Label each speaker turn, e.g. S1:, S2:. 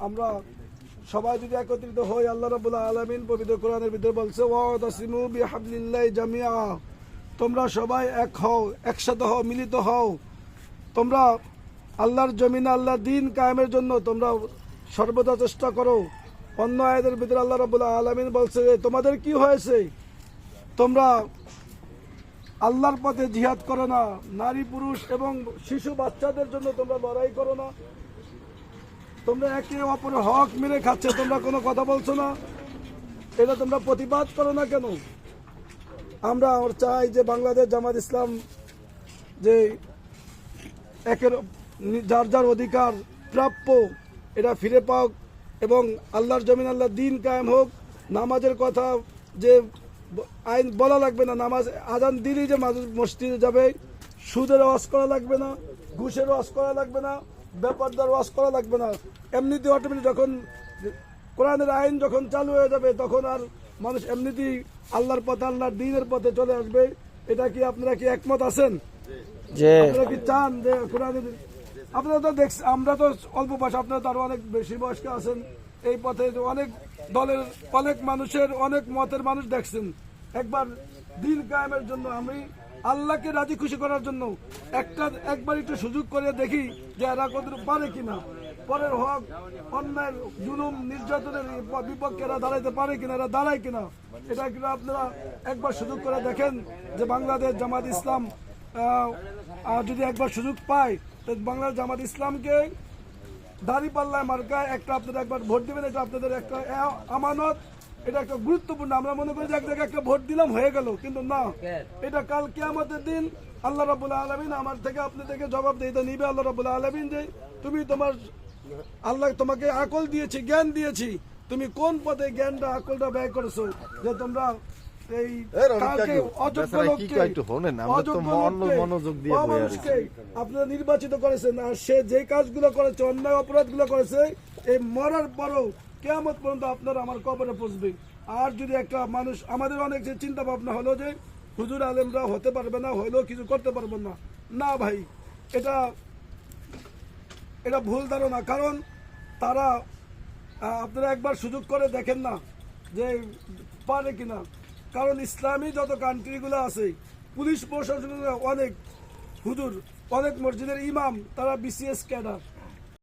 S1: আমরা সবাই যদি একত্রিত হই, আল্লাহ রাব্বুল আলামিন পবিত্র কোরআনের ভিতরে বলছে ওয়াতাসিমু বিহাবলিল্লাহি জামিআ, তোমরা সবাই এক হও, একসাথে হও, মিলিত হও। তোমরা আল্লাহর জমিনে আল্লাহর দ্বীন কায়েমের জন্য তোমরা সর্বদা চেষ্টা করো। অন্য আয়াতের ভিতরে আল্লাহ রাব্বুল আলামিন বলছে যে তোমাদের কি হয়েছে, তোমরা আল্লাহর পথে জিহাদ করো না, নারী পুরুষ এবং শিশু বাচ্চাদের জন্য তোমরা লড়াই করো না, তোমরা একে অপরের হক মেরে খাচ্ছে, তোমরা কোনো কথা বলছো না, এটা তোমরা প্রতিবাদ করো না কেন? আমরা চাই যে বাংলাদেশ জামাত ইসলাম যে একের যার যার অধিকার প্রাপ্য এটা ফিরে পাক এবং আল্লাহর জমিন আল্লাহর দ্বীন কায়েম হোক। নামাজের কথা যে আইন বলা লাগবে না, নামাজ আজান দিলেই যে মসজিদে যাবে, সুদের ওয়াজ করা লাগবে না, ঘুষের ওয়াজ করা লাগবে না, ব্যাপারদার ওয়াজ করা লাগবে না। এমনিতে অটোমেটিক যখন কোরআনের আইন যখন চালু হয়ে যাবে তখন আর মানুষ এমনিতেই আল্লাহর পথে আল্লাহর দ্বীনের পথে চলে আসবে। এটা কি আপনারা কি একমত আছেন? আপনারা কি চান যে কোরআনের, আপনারা তো দেখছেন, আমরা তো অল্প বয়স, আপনারা তো আরো অনেক বেশি বয়স্ক আছেন, এই পথে অনেক দলের অনেক মানুষের অনেক মতের মানুষ দেখছেন। একবার দ্বীন কায়েমের জন্য, আমি আল্লাহকে রাজি খুশি করার জন্য একবার একটু সুযোগ করে দেখি যে এরা কত পারে কিনা, পরের হক অন্যায় জুলুম নির্যাতনের বিপক্ষে এরা দাঁড়াইতে পারে কিনা, এরা দাঁড়ায় কিনা, এটা কিনা আপনারা একবার সুযোগ করে দেখেন যে বাংলাদেশ জামাত ইসলাম যদি একবার সুযোগ পায় তো বাংলাদেশ জামাত ইসলামকে দাঁড়িপাল্লায় মার্কায় একটা আপনারা একবার ভোট দেবেন। এটা আপনাদের একটা আমানত, এটা একটা গুরুত্বপূর্ণ। আমরা মনে করি যে এক জায়গায় একটা ভোট দিলাম হয়ে গেল, কিন্তু না, এটা কাল কিয়ামতের দিন আল্লাহ রাব্বুল আলামিন আমার থেকে আপনার থেকে জবাব দিতে নিবে। আল্লাহ রাব্বুল আলামিন যে তুমি তোমার আল্লাহ তোমাকে আকল দিয়েছি, জ্ঞান দিয়েছি, তুমি কোন পথে জ্ঞানটা আকলটা ব্যয় করেছো যে তোমরা এই অযোগ্য লোককে আপনারা নির্বাচিত করেছেন, আর সে যে কাজগুলো করেছে, অন্যায় অপরাধগুলো করেছে, এই মরার পরও কিয়ামত পর্যন্ত আপনারা আমার কবরে পৌঁছবে। আর যদি একটা মানুষ, আমাদের অনেক যে চিন্তা ভাবনা হলো যে হুজুর আলেমরা হতে পারবে না, হইলেও কিছু করতে পারবেন না, না ভাই, এটা ভুল ধারণা। কারণ তারা আপনারা একবার সুযোগ করে দেখেন না যে পারে কিনা। কারণ ইসলামী যত কান্ট্রিগুলো আছে, পুলিশ প্রশাসন অনেক হুজুর, অনেক মসজিদের ইমাম, তারা বিসিএস ক্যাডার।